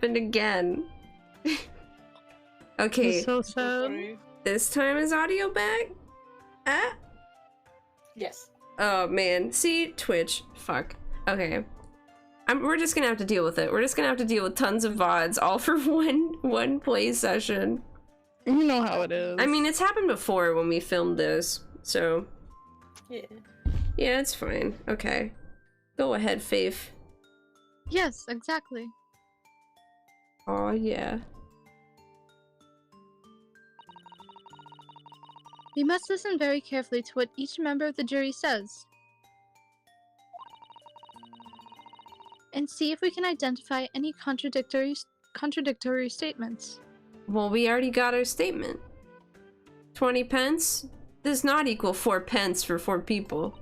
happened again. Okay. It's so sad. This time is audio back? Ah? Yes. Oh man. See? Twitch. Fuck. Okay. We're just gonna have to deal with it. We're just gonna have to deal with tons of VODs, all for one play session. You know how it is. I mean, it's happened before when we filmed this, so... Yeah. Yeah, it's fine. Okay. Go ahead, Faith. Yes, exactly. Oh yeah. We must listen very carefully to what each member of the jury says. And see if we can identify any contradictory statements. Well, we already got our statement. 20 pence does not equal 4 pence for 4 people.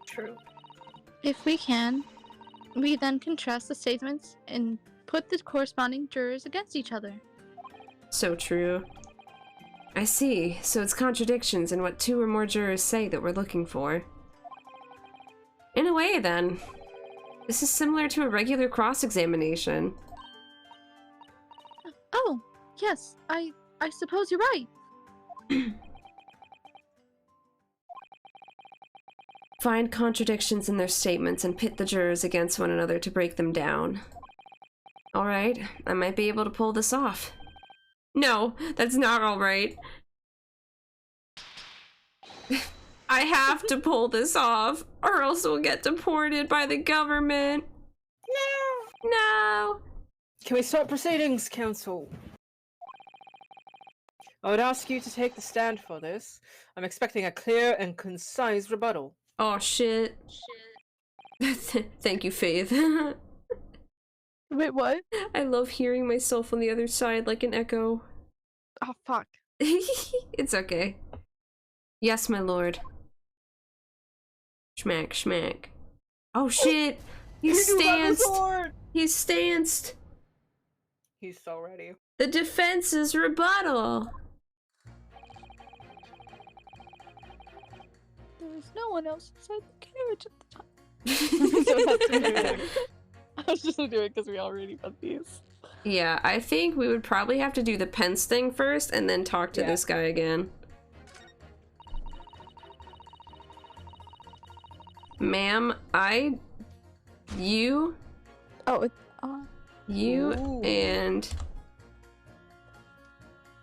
True. If we can, we then contrast the statements and put the corresponding jurors against each other. So true. I see. So it's contradictions in what 2 or more jurors say that we're looking for. In a way, then. This is similar to a regular cross-examination. Oh, yes, I suppose you're right. Find contradictions in their statements and pit the jurors against one another to break them down. Alright, I might be able to pull this off. No, that's not alright. I have to pull this off, or else we'll get deported by the government. No! No! Can we start proceedings, Counsel? I would ask you to take the stand for this. I'm expecting a clear and concise rebuttal. Oh shit. Thank you, Faith. Wait, what? I love hearing myself on the other side like an echo. Oh, fuck. It's okay. Yes, my lord. Schmack, schmack. Oh shit! He's stanced! He's stanced! He's so ready. The defense's rebuttal! There was no one else inside the carriage at the time. I was just doing it because we already got these. Yeah, I think we would probably have to do the Pence thing first and then talk to this guy again. Ma'am, you, Oh, you, Ooh. and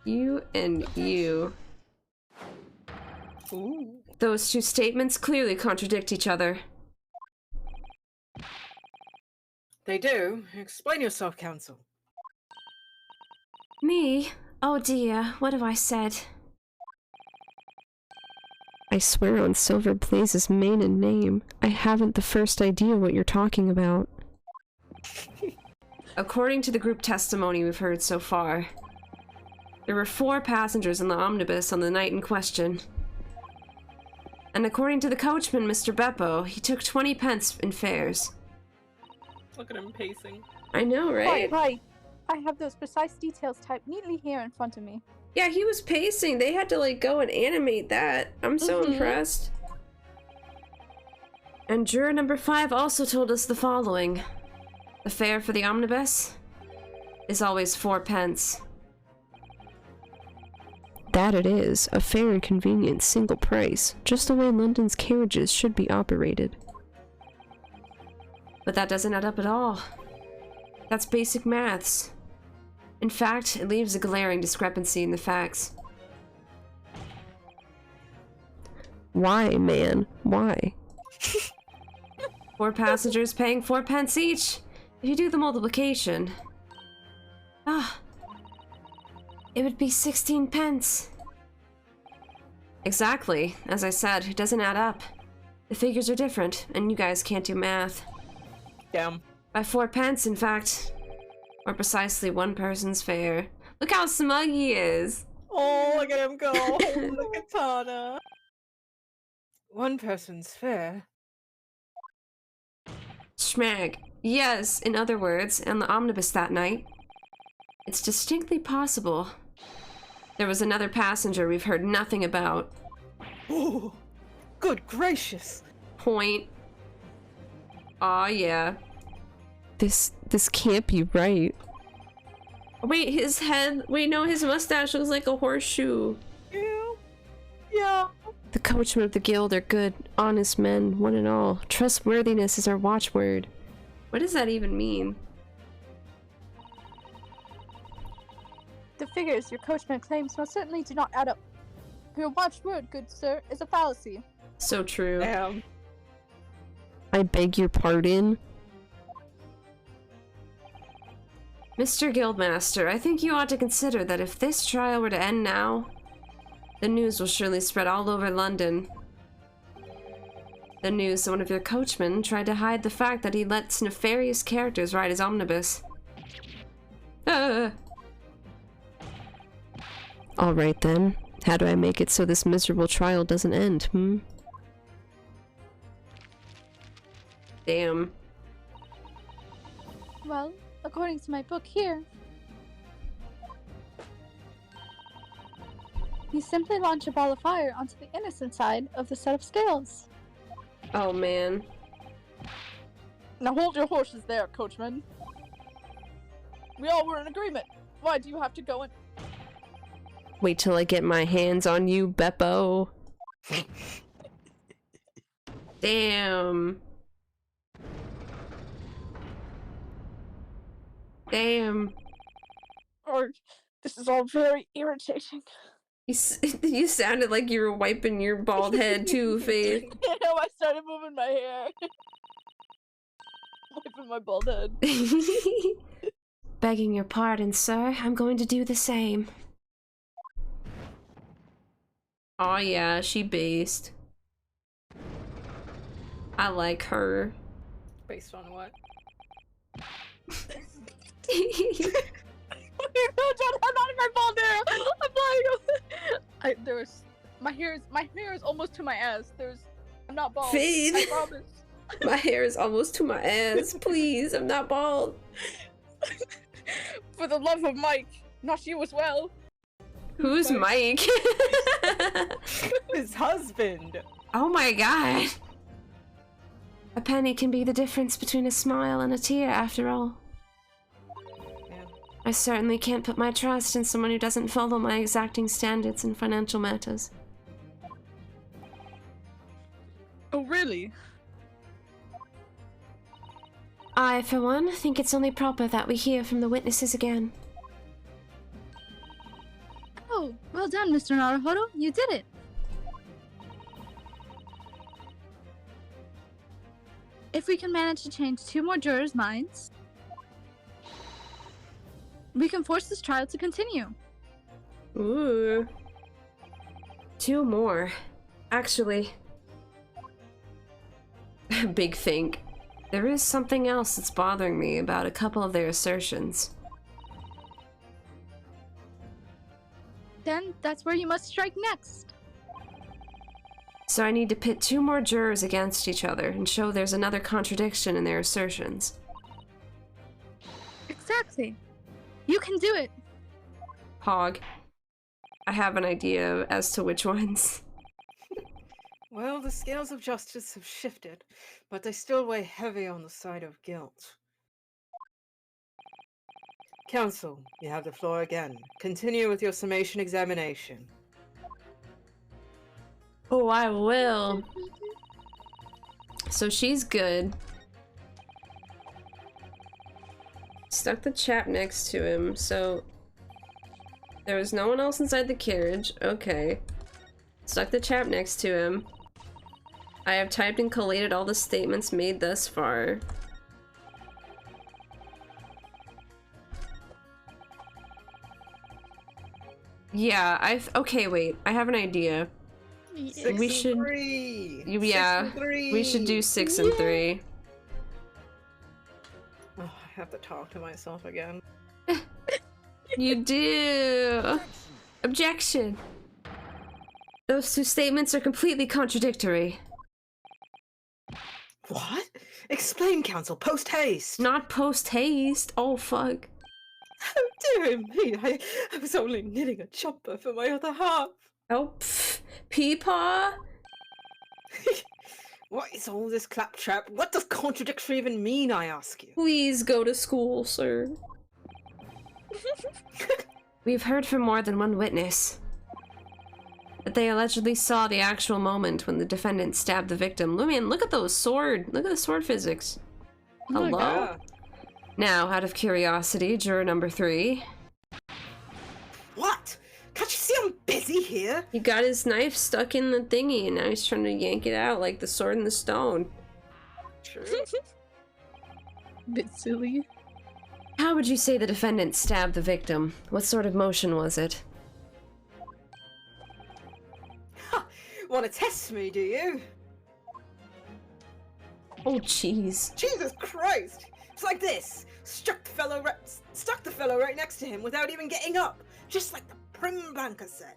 you. Ooh. Those 2 statements clearly contradict each other. They do. Explain yourself, Counsel. Me? Oh dear, what have I said? I swear on Silver Blaze's maiden name, I haven't the first idea what you're talking about. According to the group testimony we've heard so far, there were 4 passengers in the omnibus on the night in question. And according to the coachman, Mr. Beppo, he took 20 pence in fares. Look at him pacing. I know, right? Right. I have those precise details typed neatly here in front of me. Yeah, he was pacing. They had to, like, go and animate that. I'm so impressed. And juror number 5 also told us the following. The fare for the omnibus is always 4 pence. That it is, a fair and convenient single price, just the way London's carriages should be operated. But that doesn't add up at all. That's basic maths. In fact, it leaves a glaring discrepancy in the facts. Why, man? Why? 4 passengers paying 4 pence each. If you do the multiplication... it would be 16 pence. Exactly. As I said, it doesn't add up. The figures are different, and you guys can't do math. Damn. By 4 pence, in fact. Or precisely 1 person's fare. Look how smug he is! Oh, look at him go! Holding the katana! 1 person's fare? Schmag. Yes, in other words, on the omnibus that night. It's distinctly possible. There was another passenger we've heard nothing about. Oh, good gracious! Point. Aw, yeah. This can't be right. Wait, his head. Wait, no, his mustache looks like a horseshoe. Yeah. Yeah. The coachmen of the guild are good, honest men, one and all. Trustworthiness is our watchword. What does that even mean? The figures your coachman claims most certainly do not add up. Your watchword, good sir, is a fallacy. So true. Damn. I beg your pardon? Mr. Guildmaster, I think you ought to consider that if this trial were to end now, the news will surely spread all over London. The news that one of your coachmen tried to hide the fact that he lets nefarious characters ride his omnibus. Alright then. How do I make it so this miserable trial doesn't end, Damn. Well, according to my book here, you simply launch a ball of fire onto the innocent side of the set of scales. Oh man. Now hold your horses there, coachman. We all were in agreement. Why do you have to go in? Wait till I get my hands on you, Beppo. Damn. Damn. Or this is all very irritating. You sounded like you were wiping your bald head too, Faith. I know, I started moving my hair. Wiping my bald head. Begging your pardon, sir. I'm going to do the same. Oh yeah, she based. I like her. Based on what? No, John, I'm not in my bald hair. I'm lying. My hair is almost to my ass. I'm not bald. Faith. I promise. My hair is almost to my ass. Please, I'm not bald. For the love of Mike, not you as well. Who's Mike? His husband. Oh my god. A penny can be the difference between a smile and a tear, after all. Yeah. I certainly can't put my trust in someone who doesn't follow my exacting standards in financial matters. Oh, really? I, for one, think it's only proper that we hear from the witnesses again. Oh, well done, Mr. Naruhodo. You did it. If we can manage to change 2 more jurors' minds, we can force this trial to continue. Ooh. 2 more. Actually... Big think. There is something else that's bothering me about a couple of their assertions. Then that's where you must strike next. So I need to pit 2 more jurors against each other and show there's another contradiction in their assertions. Exactly. You can do it. Hog. I have an idea as to which ones. Well, the scales of justice have shifted, but they still weigh heavy on the side of guilt. Counsel, you have the floor again. Continue with your summation examination. Oh, I will. So she's good. Stuck the chap next to him, so... There was no one else inside the carriage. Okay. Stuck the chap next to him. I have typed and collated all the statements made thus far. Yeah, okay, wait. I have an idea. 6 We and should- 3. Yeah, 6 and 3. we should do 6 and 3. Oh, I have to talk to myself again. You do! Objection! Those 2 statements are completely contradictory. What? Explain, counsel, post haste. Not post-haste. Oh, fuck. Oh, dear me, I was only knitting a jumper for my other half. Oh, pff. Peepaw? What is all this claptrap? What does contradictory even mean, I ask you? Please go to school, sir. We've heard from more than one witness that they allegedly saw the actual moment when the defendant stabbed the victim. Lumion, look at those look at the sword physics. Oh my Hello? God. Now, out of curiosity, juror number 3. What? Can't you see I'm busy here? He got his knife stuck in the thingy and now he's trying to yank it out like the sword in the stone. True. Bit silly. How would you say the defendant stabbed the victim? What sort of motion was it? Want to test me, do you? Oh, jeez. Jesus Christ! It's like this. Stuck the fellow right next to him without even getting up, just like the Prim Blanca said.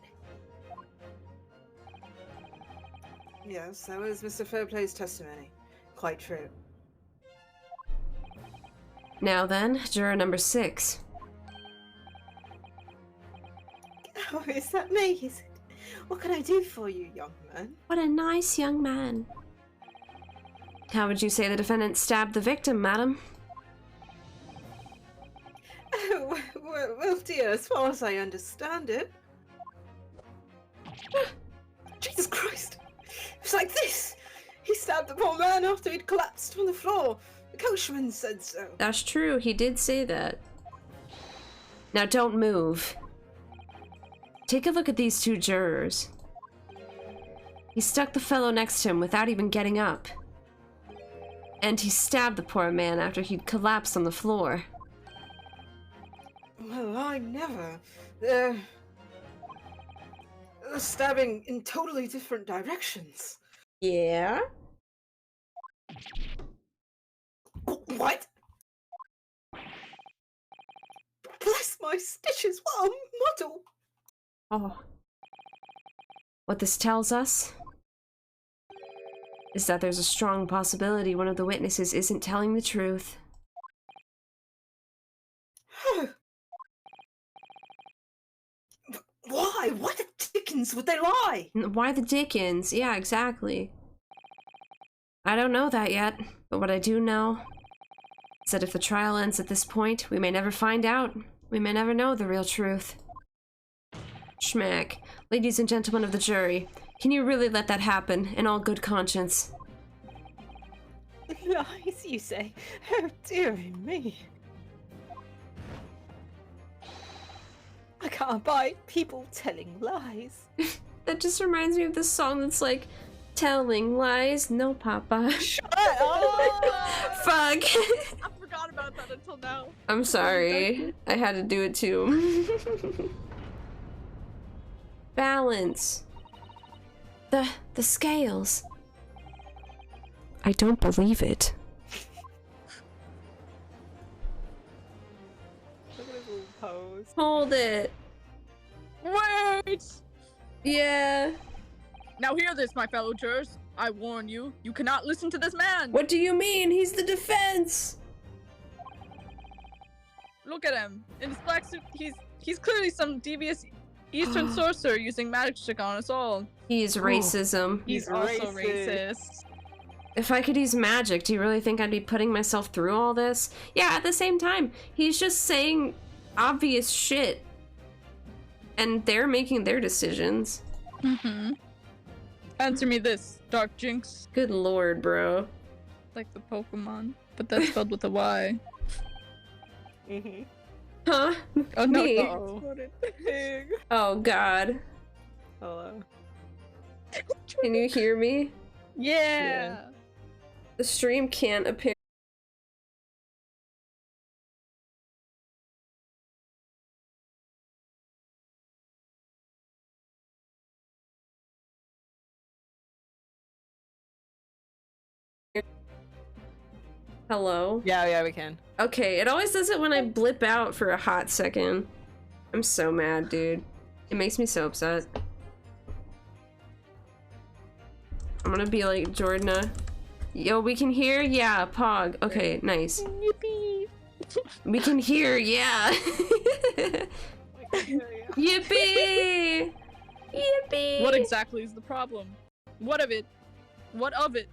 Yes, that was Mr. Fairplay's testimony. Quite true. Now then, juror number 6. Oh, is that me? Is it? What can I do for you, young man? What a nice young man. How would you say the defendant stabbed the victim, madam? Oh, well, dear, as far as I understand it. Jesus Christ! It was like this! He stabbed the poor man after he'd collapsed on the floor. The coachman said so. That's true, he did say that. Now don't move. Take a look at these 2 jurors. He stuck the fellow next to him without even getting up. And he stabbed the poor man after he'd collapsed on the floor. Well, I never. They're stabbing in totally different directions. Yeah? What? Bless my stitches, what a muddle! Oh. What this tells us is that there's a strong possibility one of the witnesses isn't telling the truth. Why? Why the dickens would they lie? Why the dickens? Yeah, exactly. I don't know that yet, but what I do know is that if the trial ends at this point, we may never find out. We may never know the real truth. Schmack. Ladies and gentlemen of the jury, can you really let that happen in all good conscience? Lies, you say? Oh, dearie me. I can't buy people telling lies. That just reminds me of this song that's like, telling lies, no papa. Shut up! Fuck. I forgot about that until now. I'm sorry. I had to do it too. Balance. The scales. I don't believe it. Look at his little pose. Hold it. Wait! Yeah. Now hear this, my fellow jurors. I warn you, you cannot listen to this man. What do you mean? He's the defense. Look at him. In his black suit, he's clearly some devious Eastern sorcerer using magic on us all. He's racism. He's also racist. If I could use magic, do you really think I'd be putting myself through all this? Yeah, at the same time, he's just saying obvious shit. And they're making their decisions. Mm-hmm. Answer me this, Dark Jinx. Good lord, bro. Like the Pokemon, but that's spelled with a Y. Mm-hmm. Huh? Oh no, Me? no. Oh god. Hello. Can you hear me? Yeah. The stream can't appear. Hello? Yeah, we can. Okay, it always does it when I blip out for a hot second. I'm so mad, dude. It makes me so upset. I'm gonna be like, Jordana. Yo, we can hear? Yeah, Pog. Okay, nice. Yippee. We can hear, yeah. Yippee! Yippee! What exactly is the problem? What of it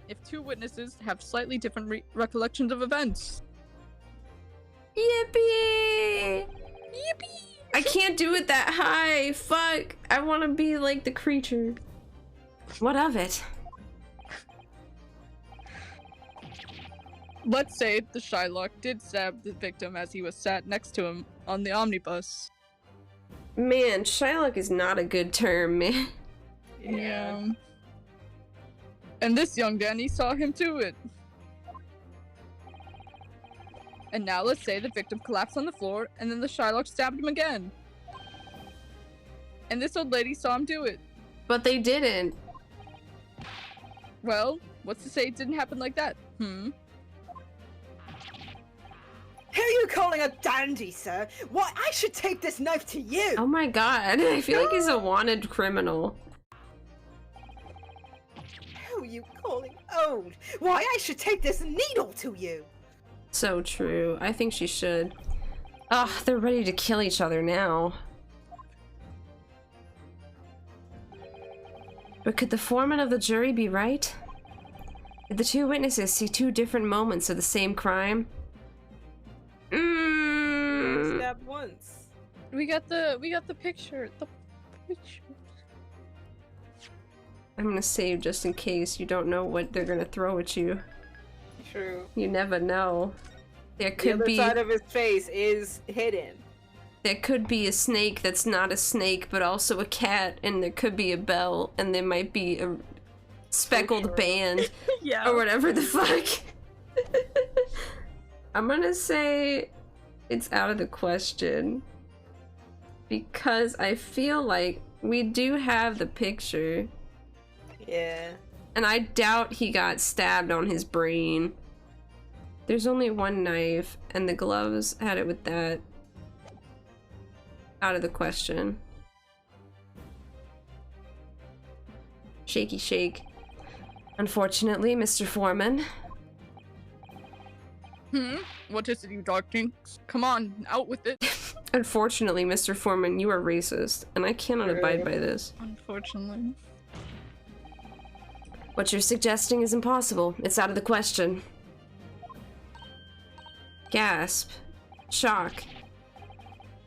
if 2 witnesses have slightly different recollections of events? Yippee! I can't do it that high. Fuck. I want to be like the creature. What of it? Let's say the Shylock did stab the victim as he was sat next to him on the omnibus. Man, Shylock is not a good term, man. Yeah. And this young Danny saw him do it. And now let's say the victim collapsed on the floor and then the Shylock stabbed him again. And this old lady saw him do it. But they didn't. Well, what's to say it didn't happen like that? Who are you calling a dandy, sir? Why, I should take this knife to you! Oh my god, I feel like he's a wanted criminal. Who are you calling old? Why, I should take this needle to you! So true. I think she should. Ugh, they're ready to kill each other now. But could the foreman of the jury be right? Did the two witnesses see two different moments of the same crime? Stabbed once. We got the picture. The picture. I'm gonna save just in case. You don't know what they're gonna throw at you. True. You never know. There The could other be side of his face is hidden. there could be a snake that's not a snake but also a cat, and there could be a bell, and there might be a speckled sure. band Yeah. or whatever the fuck. I'm gonna say it's out of the question because I feel like we do have the picture, Yeah. and I doubt he got stabbed on his brain. There's only one knife, and the gloves had it with that. Out of the question. Shaky shake. Unfortunately, Mr. Foreman. What is it, you darklings? Come on, out with it. Unfortunately, Mr. Foreman, you are racist, and I cannot abide by this. Unfortunately. What you're suggesting is impossible. It's out of the question. Gasp. Shock.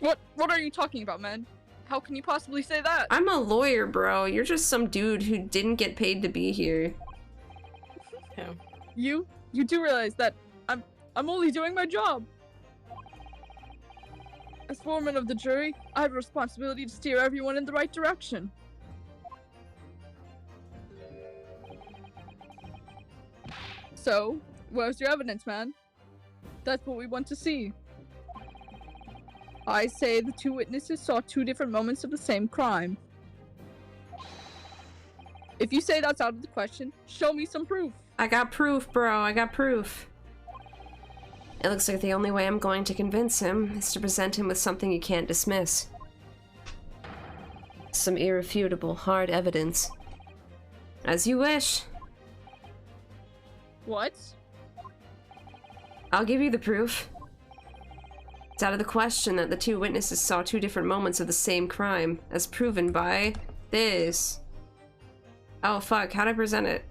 What are you talking about, man? How can you possibly say that? I'm a lawyer, bro. You're just some dude who didn't get paid to be here. Yeah. You do realize that I'm only doing my job. As foreman of the jury, I have a responsibility to steer everyone in the right direction. So, where's your evidence, man? That's what we want to see. I say the two witnesses saw two different moments of the same crime. If you say that's out of the question, show me some proof. I got proof, bro. I got proof. It looks like the only way I'm going to convince him is to present him with something he can't dismiss. Some irrefutable, hard evidence. As you wish. What? I'll give you the proof. It's out of the question that the two witnesses saw two different moments of the same crime, as proven by this. Oh fuck, how'd I present it?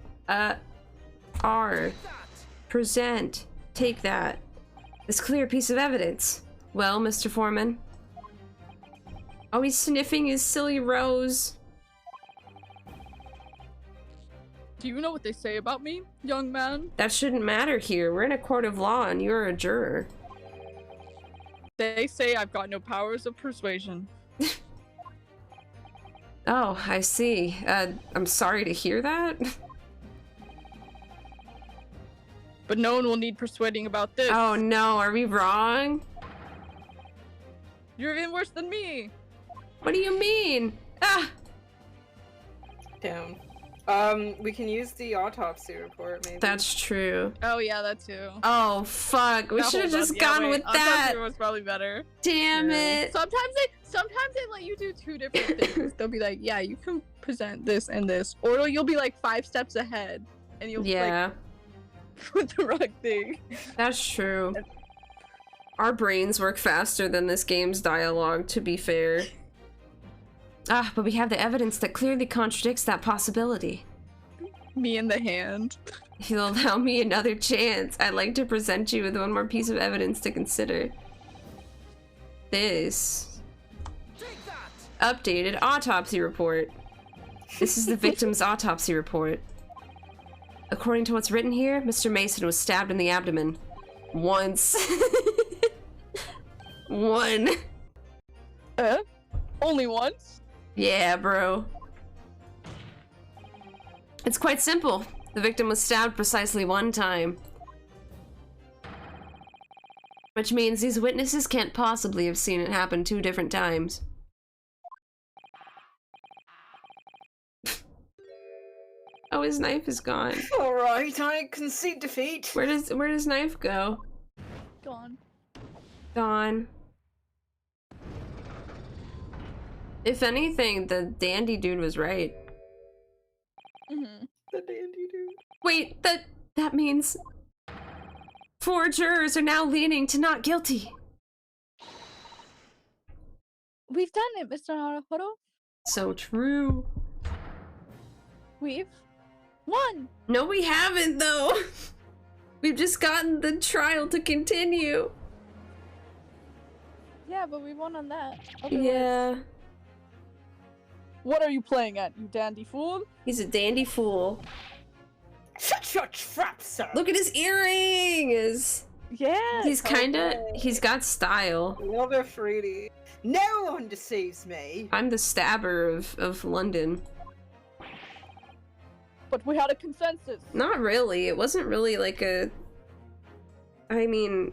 R. Present. Take that. This clear piece of evidence. Well, Mr. Foreman? Oh, he's sniffing his silly rose. Do you know what they say about me, young man? That shouldn't matter here. We're in a court of law and you're a juror. They say I've got no powers of persuasion. Oh, I see. I'm sorry to hear that. But no one will need persuading about this. Oh no, are we wrong? You're even worse than me. What do you mean? Ah! Down. We can use the autopsy report, maybe. That's true. Oh yeah, that too. Oh fuck, we Now, should have hold just up. Yeah, gone wait, with that. Autopsy was probably better. Damn Yeah. it. Sometimes they let you do two different things. They'll be like, yeah, you can present this and this, or you'll be like 5 steps ahead, and you'll Yeah, like put the wrong thing. that's true. Our brains work faster than this game's dialogue, to be fair. Ah, but we have the evidence that clearly contradicts that possibility. Me in the hand. If you'll allow me another chance, I'd like to present you with one more piece of evidence to consider. This. Updated autopsy report. This is the victim's autopsy report. According to what's written here, Mr. Mason was stabbed in the abdomen. Once. One. Only once? Yeah, bro. It's quite simple. The victim was stabbed precisely one time. Which means these witnesses can't possibly have seen it happen 2 different times. Oh, his knife is gone. Alright, I concede defeat. Where does knife go? Gone. Gone. If anything, the dandy dude was right. Mm-hmm. The dandy dude. Wait, that means 4 jurors are now leaning to not guilty. We've done it, Mr. Naruhodo. So true. We've won. No, we haven't though. We've just gotten the trial to continue. Yeah, but we won on that. Otherwise- Yeah. What are you playing at, you dandy fool? He's a dandy fool. Shut your trap, sir! Look at his earrings. Yeah. He's he's got style. Love it, Fruity. No one deceives me. I'm the stabber of London. But we had a consensus. Not really. It wasn't really like a... I mean...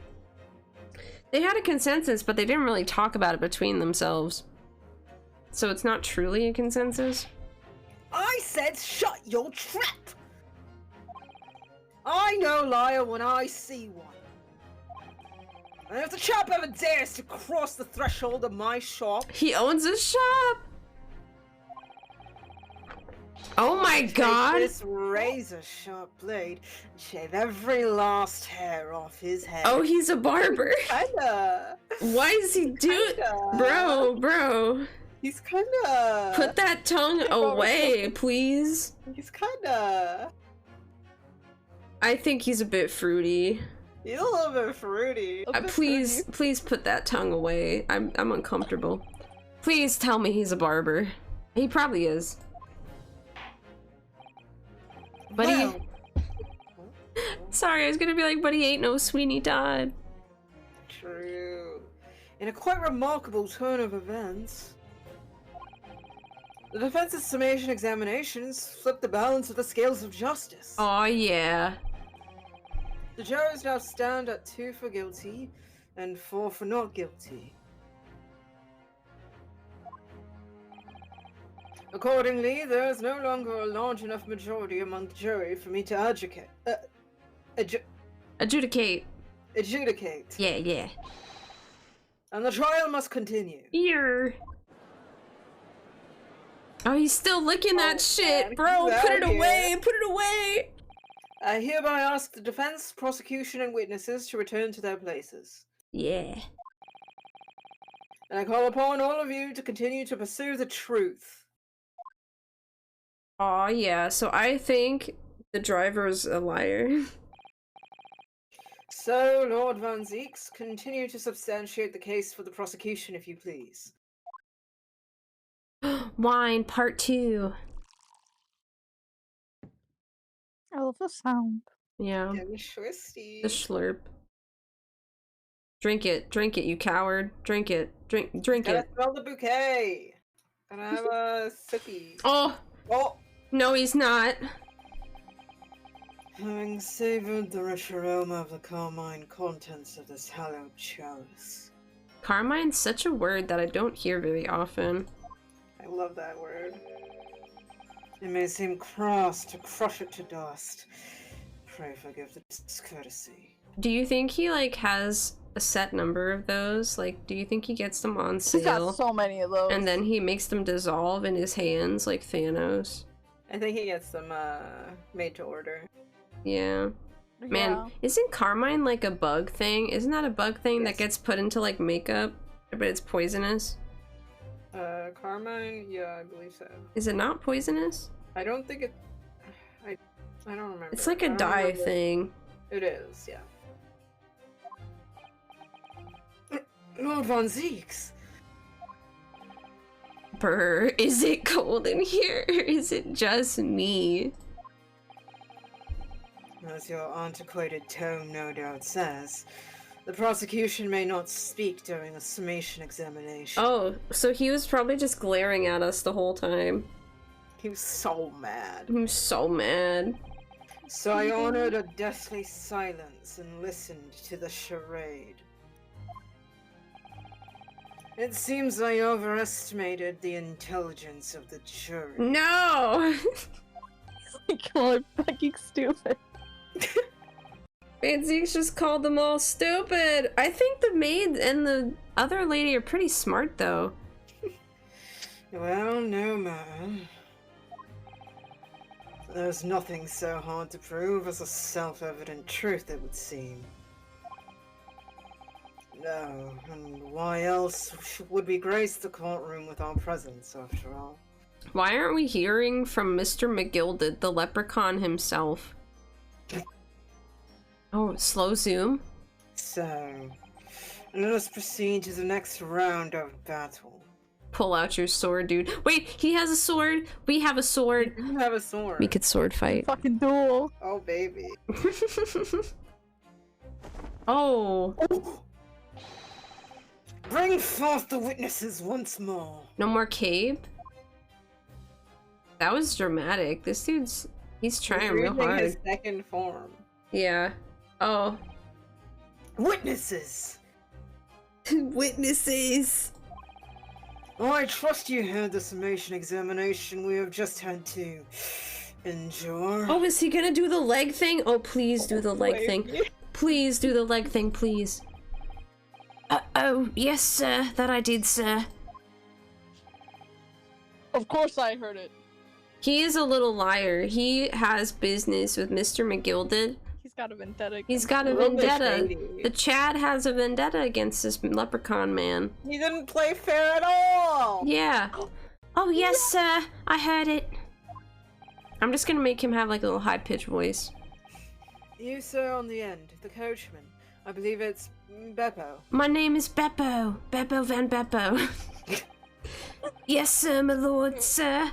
They had a consensus, but they didn't really talk about it between themselves. So it's not truly a consensus? I said shut your trap! I know liar when I see one. And if the chap ever dares to cross the threshold of my shop, He owns a shop! Oh my god! take this razor sharp blade and shave every last hair off his head. Oh, he's a barber. Kinda. Why does he do it? Kinda. Bro. He's kinda. Put that tongue away, please. He's kinda. I think he's a bit fruity. He's a little bit fruity. Please put that tongue away. I'm uncomfortable. Please tell me he's a barber. He probably is. But Well. Sorry, I was gonna be like, but he ain't no Sweeney Todd. True. In a quite remarkable turn of events, the defense's summation examinations flipped the balance of the scales of justice. Aw, yeah. The jurors now stand at 2 for guilty and 4 for not guilty. Accordingly, there is no longer a large enough majority among the jury for me to Adjudicate. adjudicate. Yeah. And the trial must continue. Ear. Oh, he's still licking that Oh, shit, man, bro. he's Put out it here. away. Put it away. I hereby ask the defense, prosecution, and witnesses to return to their places. Yeah. And I call upon all of you to continue to pursue the truth. Aw, yeah. So I think the driver's a liar. So, Lord Van Zeeks, continue to substantiate the case for the prosecution, if you please. Wine Part 2. I love the sound. Yeah. Twisty. The slurp. Drink it, you coward. Drink it. Drink Gotta it. smell the bouquet. Gotta have a sippy. Oh, Oh! no, he's not. Having savored the rich aroma of the carmine contents of this hallowed chalice. Carmine's such a word that I don't hear very often. I love that word. It may seem crass to crush it to dust. Pray forgive the discourtesy. Do you think he, like, has a set number of those? Like, do you think he gets them on He's got sale? so many of those. And then he makes them dissolve in his hands like Thanos? I think he gets them, made to order. Yeah. Man, Yeah. isn't carmine like a bug thing? Isn't that a bug thing that Yes. gets put into like makeup, but it's poisonous? Carmine? Yeah, I believe so. Is it not poisonous? I don't think it... I don't remember. It's like I a don't dye remember. thing. It is, yeah. Lord Von Zeeks! Emperor, is it cold in here? Or is it just me? As your antiquated tome no doubt says, the prosecution may not speak during a summation examination. Oh, so he was probably just glaring at us the whole time. He was so mad. I'm so mad. So I honored a deathly silence and listened to the charade. It seems I overestimated the intelligence of the jury. No! Call her fucking stupid. Fancy's just called them all stupid. I think the maid and the other lady are pretty smart, though. Well, no matter. There's nothing so hard to prove as a self-evident truth, it would seem. No, and why else would we grace the courtroom with our presence, after all? Why aren't we hearing from Mr. McGilded, the leprechaun himself? Oh, slow zoom? So, let us proceed to the next round of battle. Pull out your sword, dude. Wait, he has a sword. We have a sword. You have a sword. We could sword fight. Fucking duel. Oh, baby. Oh. Bring forth the witnesses once more. No more Cabe? That was dramatic. This dude's... He's trying real hard. His second form. Yeah. Oh. Witnesses! Witnesses! Oh, I trust you heard the summation examination we have just had to endure. Oh, is he gonna do the leg thing? Oh, please do the leg thing. Please do the leg thing, please. Oh, yes, sir. That I did, sir. Of course I heard it. He is a little liar. He has business with Mr. McGilded. He's got a vendetta. He's got a Little bit vendetta. shady. The Chad has a vendetta against this leprechaun man. He didn't play fair at all! Yeah. Oh, yes, sir. I heard it. I'm just gonna make him have like a little high-pitched voice. You, sir, on the end, the coachman. I believe it's Beppo. My name is Beppo. Beppo Van Beppo. Yes, sir, my lord, sir.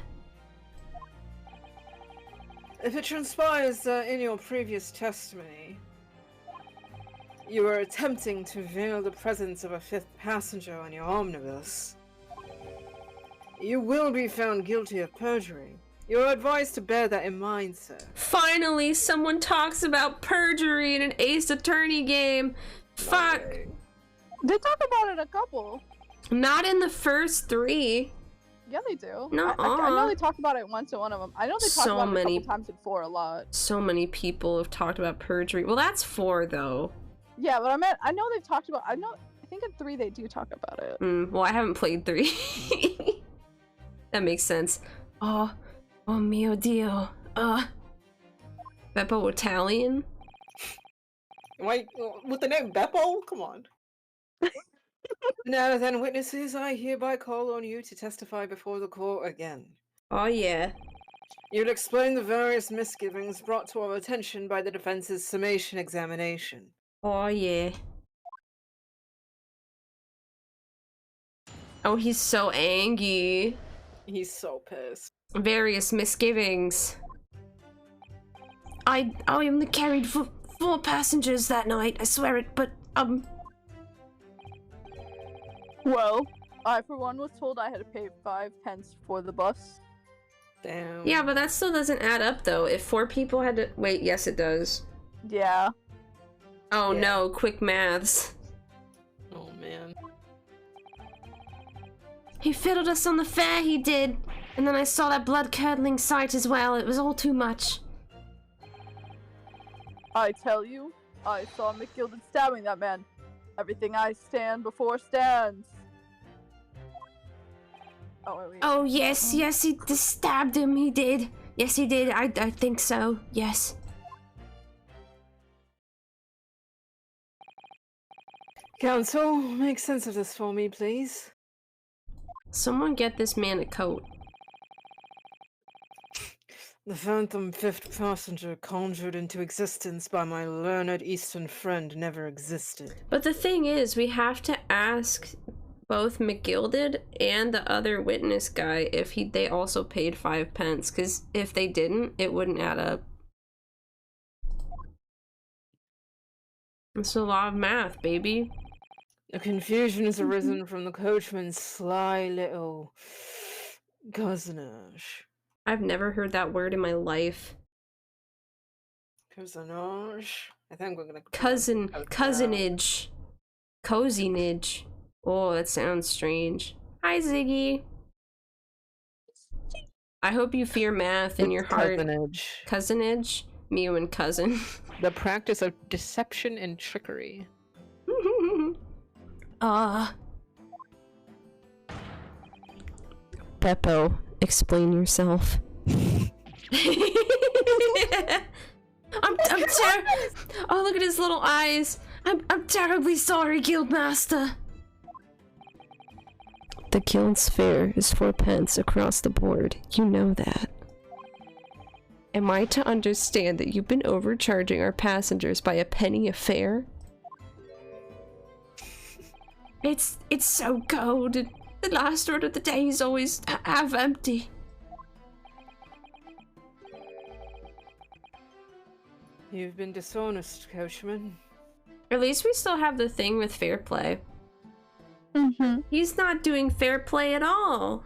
If it transpires that in your previous testimony, you were attempting to veil the presence of a fifth passenger on your omnibus, you will be found guilty of perjury. You are advised to bear that in mind, sir. Finally, someone talks about perjury in an Ace Attorney game. Fuck. They talk about it a couple. Not in the first 3. Yeah, they do. Nuh-uh. I know they talk about it once in one of them. I know they talk So about it a many- couple times in 4 a lot. So many people have talked about perjury. Well, that's 4, though. Yeah, but I know they've talked about. I think in 3 they do talk about it. Well, I haven't played 3. That makes sense. Oh mio Dio. Beppo Italian? Wait, with the name Beppo? Come on. Now then, witnesses, I hereby call on you to testify before the court again. Oh, yeah. You'll explain the various misgivings brought to our attention by the defense's summation examination. Oh, yeah. Oh, he's so angry. He's so pissed. Various misgivings. I only carried 4 passengers that night, I swear it, but, Well, I for one was told I had to pay 5 pence for the bus. Damn. yeah, but that still doesn't add up, though. If 4 people had to- wait, yes, it does. Yeah. Oh, Yeah. no, quick maths. Oh, man. He fiddled us on the fare, he did. And then I saw that blood-curdling sight as well. It was all too much. I tell you, I saw McGilded stabbing that man. Everything I stand before stands. Oh, wait. Oh, yes, yes, he stabbed him, he did. Yes, he did. I think so, yes. Counsel, make sense of this for me, please. Someone get this man a coat. The phantom fifth passenger conjured into existence by my learned Eastern friend never existed. But the thing is, we have to ask both McGilded and the other witness guy if they also paid 5 pence, because if they didn't, it wouldn't add up. It's a lot of math, baby. The confusion has arisen from the coachman's sly little cousinage. I've never heard that word in my life. Cousinage? I think we're gonna Cousinage. Cozinage. Oh, that sounds strange. Hi, Ziggy. I hope you fear math in your heart. Cousinage. Cousinage? Mew and cousin. The practice of deception and trickery. Beppo, explain yourself. Oh, look at his little eyes. I'm terribly sorry, Guildmaster. The guild's fare is 4 pence across the board. You know that. Am I to understand that you've been overcharging our passengers by a penny a fare? It's so cold. The last order of the day is always half empty. You've been dishonest, coachman. At least we still have the thing with fair play. Mm-hmm. He's not doing fair play at all.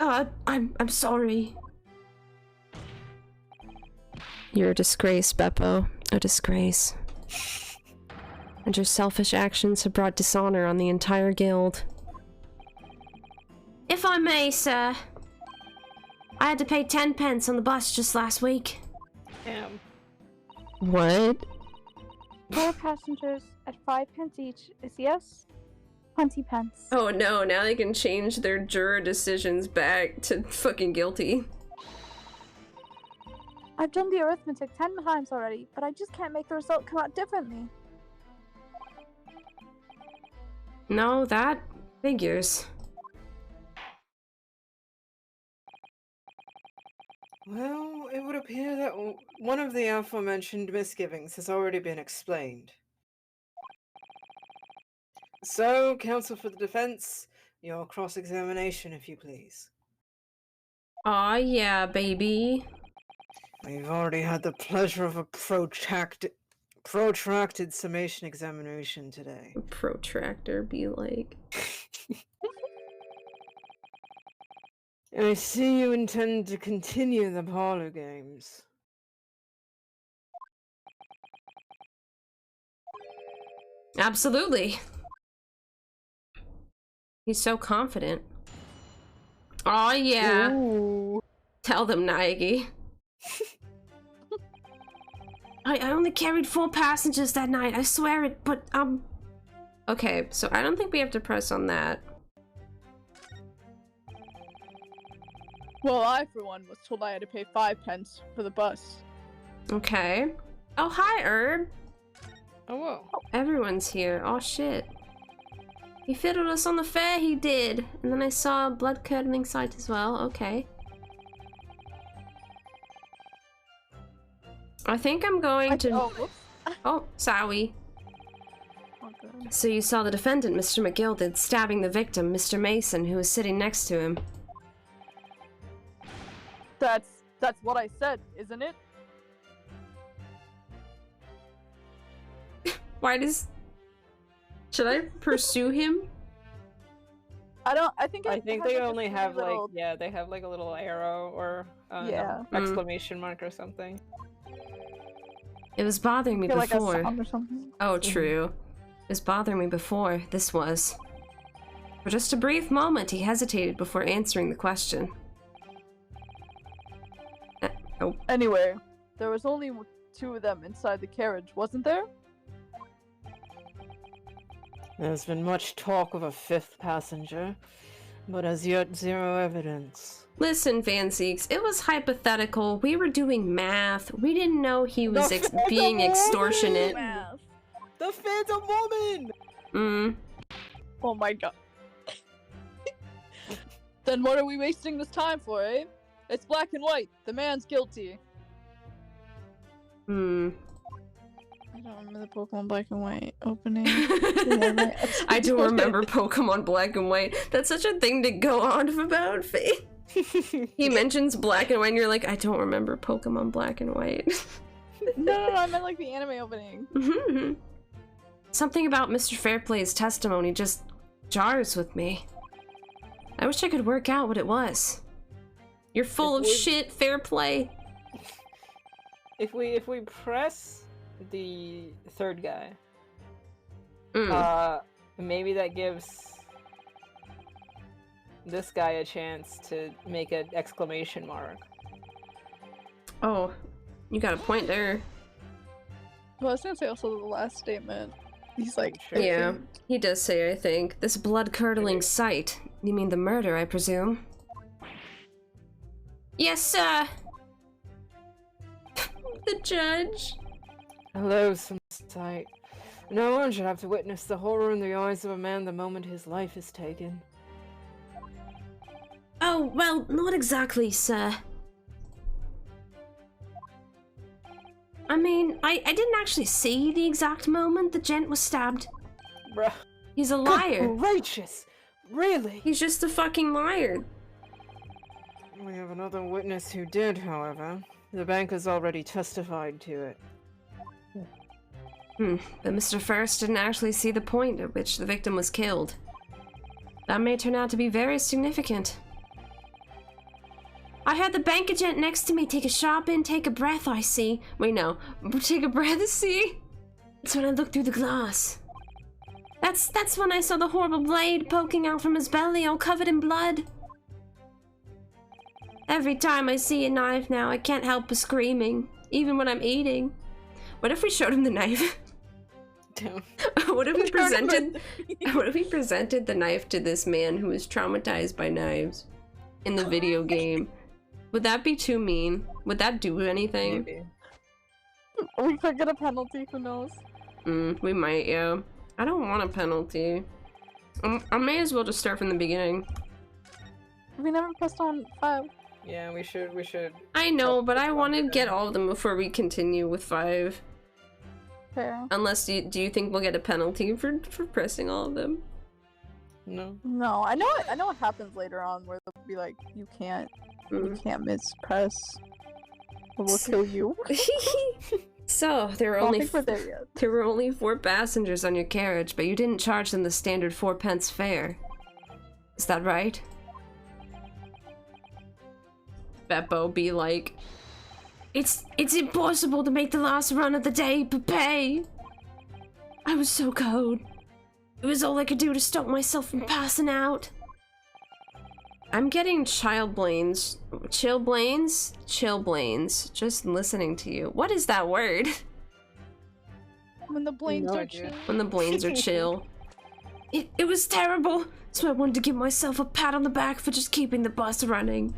I'm sorry. You're a disgrace, Beppo. A disgrace. And your selfish actions have brought dishonor on the entire guild. If I may, sir. I had to pay 10 pence on the bus just last week. Damn. What? 4 passengers at 5 pence each is yes, 20 pence. Oh no, now they can change their juror decisions back to fucking guilty. I've done the arithmetic 10 times already, but I just can't make the result come out differently. No, that figures. Well, it would appear that one of the aforementioned misgivings has already been explained. So, counsel for the defense, your cross-examination, if you please. Aw, yeah, baby. We've already had the pleasure of a protracted summation examination today. Protractor be like. I see you intend to continue the parlor games. Absolutely. He's so confident. Aw, yeah. Ooh. Tell them, Naegi. I only carried 4 passengers that night, I swear it, but, okay, so I don't think we have to press on that. Well, I, for one, was told I had to pay 5 pence for the bus. Okay. Oh, hi, Herb. Oh, whoa. Everyone's here. Oh, shit. He fiddled us on the fare, he did. And then I saw a blood-curdling sight as well. Okay. I think I'm going to... Oh, whoops. Oh, sorry. Okay. So you saw the defendant, Mr. McGilded, stabbing the victim, Mr. Mason, who was sitting next to him. That's what I said, isn't it? Why does... Should I pursue him? I think I it think has, they like, a only silly have little- like they have like a little arrow or Yeah. exclamation mark or something. It was bothering me Feel like a before. sound or something. Oh, true. It was bothering me before. This was. For just a brief moment, he hesitated before answering the question. Oh, Anyway, there was only 2 of them inside the carriage, wasn't there? There's been much talk of a 5th passenger, but as yet 0 evidence. listen, Fanseeks, it was hypothetical. We were doing math. We didn't know he was The Phantom being Woman! extortionate. The Phantom Woman! Oh my god. Then what are we wasting this time for, eh? It's black and white. The man's guilty. I don't remember the Pokemon Black and White opening. I do remember Pokemon Black and White. That's such a thing to go on about, Faith. He mentions Black and White and you're like, I don't remember Pokemon Black and White. No, I meant like the anime opening. Something about Mr. Fairplay's testimony just jars with me. I wish I could work out what it was. You're full of shit, Fairplay. If we press the third guy, maybe that gives this guy a chance to make an exclamation mark. Oh, you got a point there. Well, I was gonna say also the last statement. He's like, Yeah, he does say, I think. This blood-curdling sight. You mean the murder, I presume? Yes, sir. The judge. Hello, some sight. No one should have to witness the horror in the eyes of a man the moment his life is taken. Oh, well, not exactly, sir. I mean, I didn't actually see the exact moment the gent was stabbed. Bruh. He's a liar. Good gracious! Really? He's just a fucking liar. We have another witness who did, however. The bank has already testified to it. But Mr. First didn't actually see the point at which the victim was killed. That may turn out to be very significant. I had the bank agent next to me take a sharp intake of breath, I see. Wait, no. Take a breath, see? That's when I looked through the glass. That's when I saw the horrible blade poking out from his belly, all covered in blood. Every time I see a knife now, I can't help but screaming, even when I'm eating. What if we showed him the knife? Don't. What if we presented the knife to this man who was traumatized by knives in the video game? Would that be too mean? Would that do anything? Maybe. we could get a penalty. Who knows? We might, yeah. I don't want a penalty. I may as well just start from the beginning. We never pressed on 5. Yeah, we should. I know, but I want to get all of them before we continue with 5. Fair. Unless, do you think we'll get a penalty for pressing all of them? No. No, I know what happens later on where they'll be like, you can't mispress. Or we'll kill you. So, there were I don't only think we're there yet. there were only 4 passengers on your carriage, but you didn't charge them the standard 4p fare. Is that right? Beppo be like, It's impossible to make the last run of the day, Pepe! I was so cold. It was all I could do to stop myself from passing out. I'm getting chilblains, just listening to you. What is that word? When the blames No are idea. chill. When the blains are chill. It was terrible, so I wanted to give myself a pat on the back for just keeping the bus running.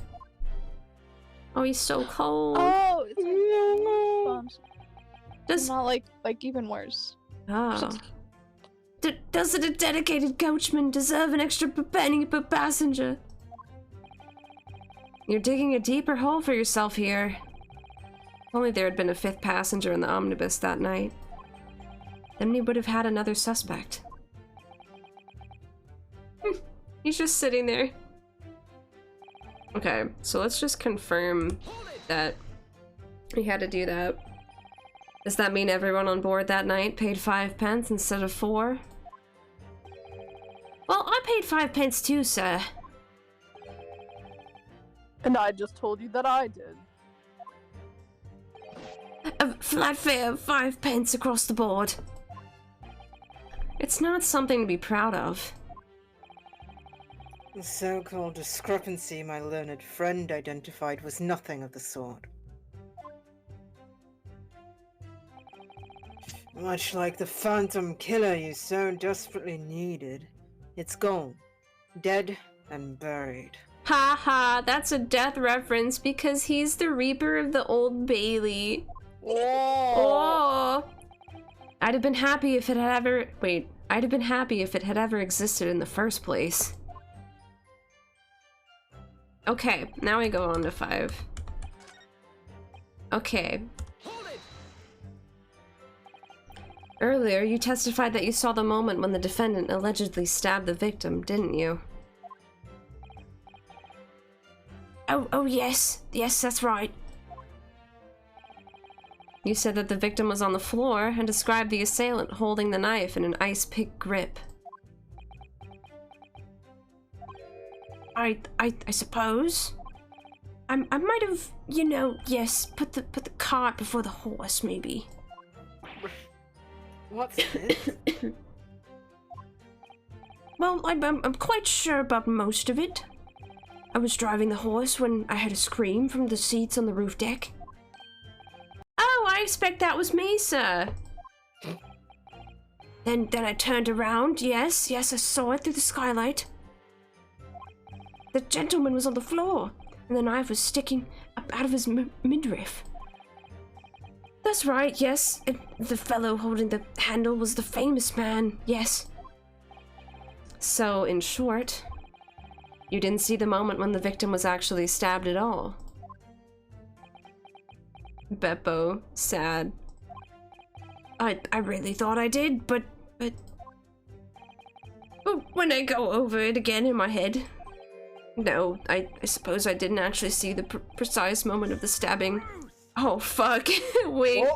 Oh, he's so cold. Oh, it's Does not like even worse. doesn't a dedicated coachman deserve an extra penny per passenger? You're digging a deeper hole for yourself here. If only there had been a 5th passenger in the omnibus that night. Then we would have had another suspect. He's just sitting there. Okay, so let's just confirm that we had to do that. Does that mean everyone on board that night paid 5p instead of 4? Well, I paid 5p too, sir. And I just told you that I did. A flat fare of 5p across the board. It's not something to be proud of. The so-called discrepancy my learned friend identified was nothing of the sort. Much like the phantom killer you so desperately needed, it's gone. Dead and buried. Ha ha, that's a death reference because he's the Reaper of the Old Bailey. Oh! I'd have been happy if it had ever... Wait, I'd have been happy if it had ever existed in the first place. Okay, now we go on to 5. Okay. Earlier, you testified that you saw the moment when the defendant allegedly stabbed the victim, didn't you? Oh yes. Yes, that's right. You said that the victim was on the floor and described the assailant holding the knife in an ice pick grip. I suppose. I might have, you know, yes, put the cart before the horse, maybe. What's this? Well, I'm quite sure about most of it. I was driving the horse when I heard a scream from the seats on the roof deck. Oh, I expect that was me, sir. Then I turned around. Yes, I saw it through the skylight. The gentleman was on the floor, and the knife was sticking up out of his midriff. That's right, yes. The fellow holding the handle was the famous man, yes. So, in short, you didn't see the moment when the victim was actually stabbed at all. Beppo, sad. I really thought I did, but when I go over it again in my head, no, I suppose I didn't actually see the precise moment of the stabbing. Oh, fuck. Wait.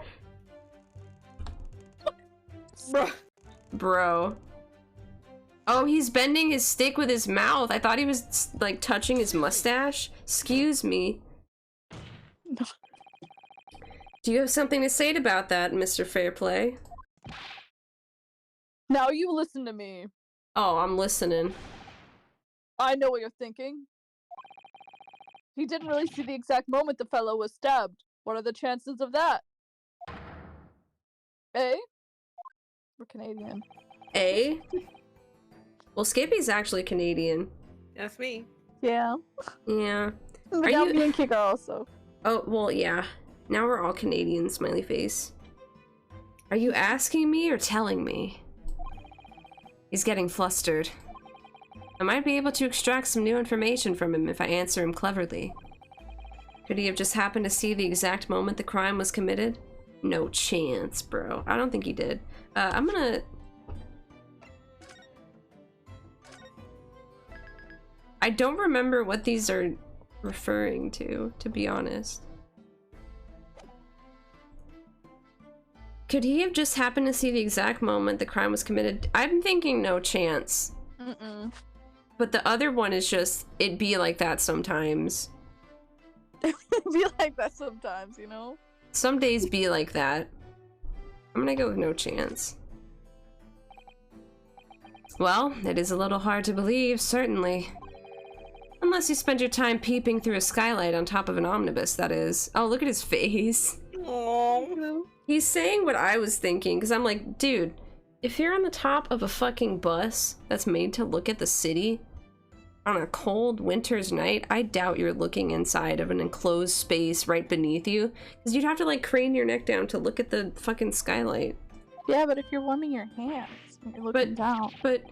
Bruh. Bro. Oh, he's bending his stick with his mouth. I thought he was, like, touching his mustache. Excuse me. No. Do you have something to say about that, Mr. Fairplay? Now you listen to me. Oh, I'm listening. I know what you're thinking. He didn't really see the exact moment the fellow was stabbed. What are the chances of that? Eh? We're Canadian. A? Well, Skippy's actually Canadian. That's me. Yeah. Yeah. The Are you- Gambian kicker also. Oh, well, yeah. Now we're all Canadian, smiley face. Are you asking me or telling me? He's getting flustered. I might be able to extract some new information from him if I answer him cleverly. Could he have just happened to see the exact moment the crime was committed? No chance, bro. I don't think he did. I'm gonna... I don't remember what these are referring to be honest. Could he have just happened to see the exact moment the crime was committed? I'm thinking no chance. Mm-mm. But the other one is just, it'd be like that sometimes. Be like that sometimes, you know? Some days be like that. I'm gonna go with no chance. Well, it is a little hard to believe, certainly. Unless you spend your time peeping through a skylight on top of an omnibus, that is. Oh, look at his face. Aww. He's saying what I was thinking, because I'm like, dude, if you're on the top of a fucking bus that's made to look at the city on a cold winter's night, I doubt you're looking inside of an enclosed space right beneath you, because you'd have to like crane your neck down to look at the fucking skylight. Yeah, but if you're warming your hands and you're looking down. But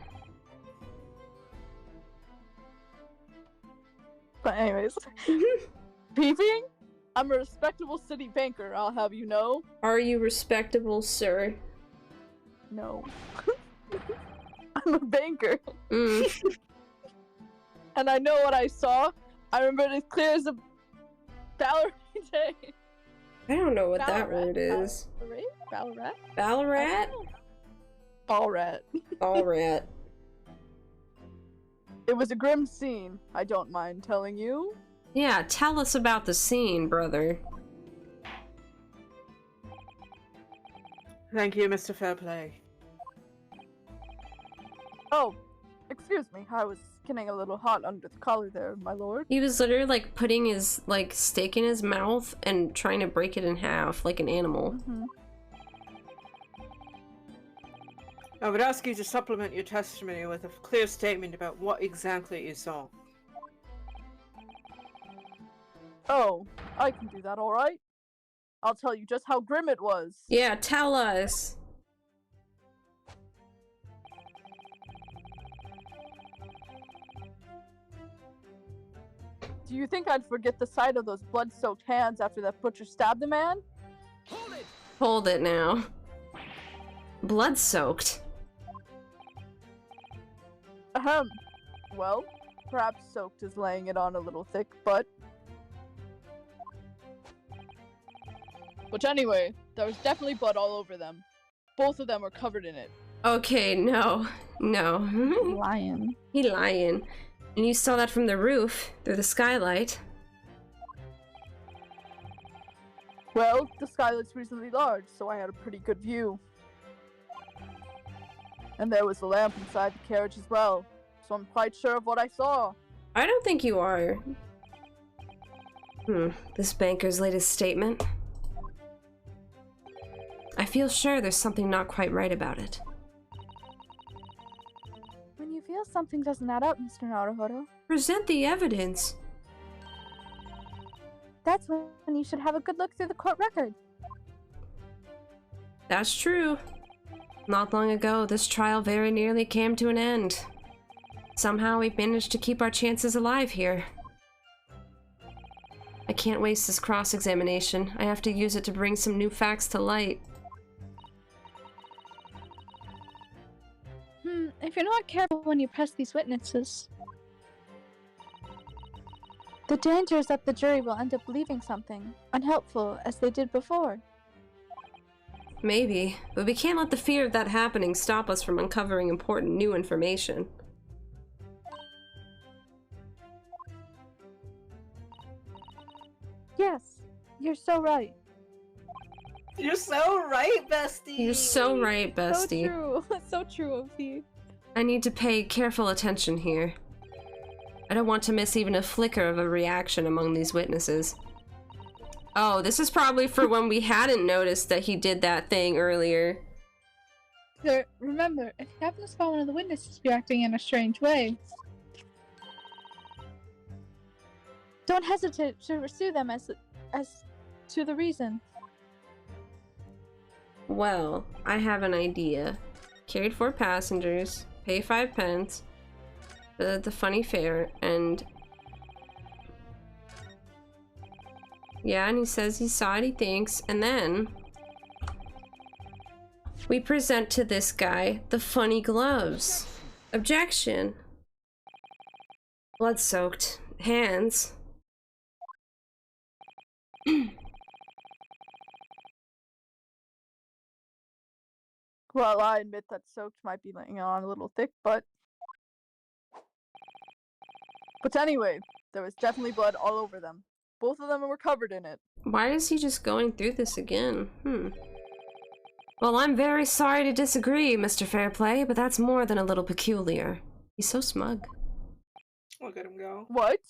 But anyways. Peeping? I'm a respectable city banker, I'll have you know. are you respectable, sir? No. I'm a banker. And I know what I saw. I remember it as clear as a Ballarat day. I don't know what that Ballarat? word is. Ballarat? Ballarat? Ballrat. Ballrat. It was a grim scene, I don't mind telling you. Yeah, tell us about the scene, brother. Thank you, Mr. Fairplay. Oh, excuse me, I was getting a little hot under the collar there, my lord. He was literally like putting his like stick in his mouth and trying to break it in half like an animal. Mm-hmm. I would ask you to supplement your testimony with a clear statement about what exactly you saw. Oh, I can do that, alright? I'll tell you just how grim it was. Yeah, tell us. Do you think I'd forget the sight of those blood-soaked hands after that butcher stabbed the man? Hold it now. blood-soaked. Ahem. Well, perhaps soaked is laying it on a little thick, but anyway, there was definitely blood all over them. Both of them were covered in it. Okay, no. Lion. He lying. And you saw that from the roof, through the skylight. Well, the skylight's reasonably large, so I had a pretty good view. And there was a lamp inside the carriage as well, so I'm quite sure of what I saw. I don't think you are. This banker's latest statement. I feel sure there's something not quite right about it. When you feel something doesn't add up, Mr. Naruhodo, Present the evidence. that's when you should have a good look through the court record. That's true. Not long ago, this trial very nearly came to an end. Somehow we've managed to keep our chances alive here. I can't waste this cross-examination. I have to use it to bring some new facts to light. If you're not careful when you press these witnesses, the danger is that the jury will end up believing something unhelpful as they did before. Maybe, but we can't let the fear of that happening stop us from uncovering important new information. Yes, you're so right. You're so right, bestie. You're so right, bestie. So true. So true of you. I need to pay careful attention here. I don't want to miss even a flicker of a reaction among these witnesses. Oh, this is probably for when we hadn't noticed that he did that thing earlier. Sir, remember, if you happen to spot one of the witnesses reacting in a strange way, don't hesitate to pursue them as to the reason. Well, I have an idea. Carried 4 passengers, pay 5 pence, the funny fare, and yeah, and he says he saw it, he thinks, and then we present to this guy the funny gloves. Objection. Blood-soaked hands. Well, I admit that soaked might be laying it on a little thick, but anyway, there was definitely blood all over them. Both of them were covered in it. Why is he just going through this again? Well, I'm very sorry to disagree, Mr. Fairplay, but that's more than a little peculiar. He's so smug. Look at him go. What?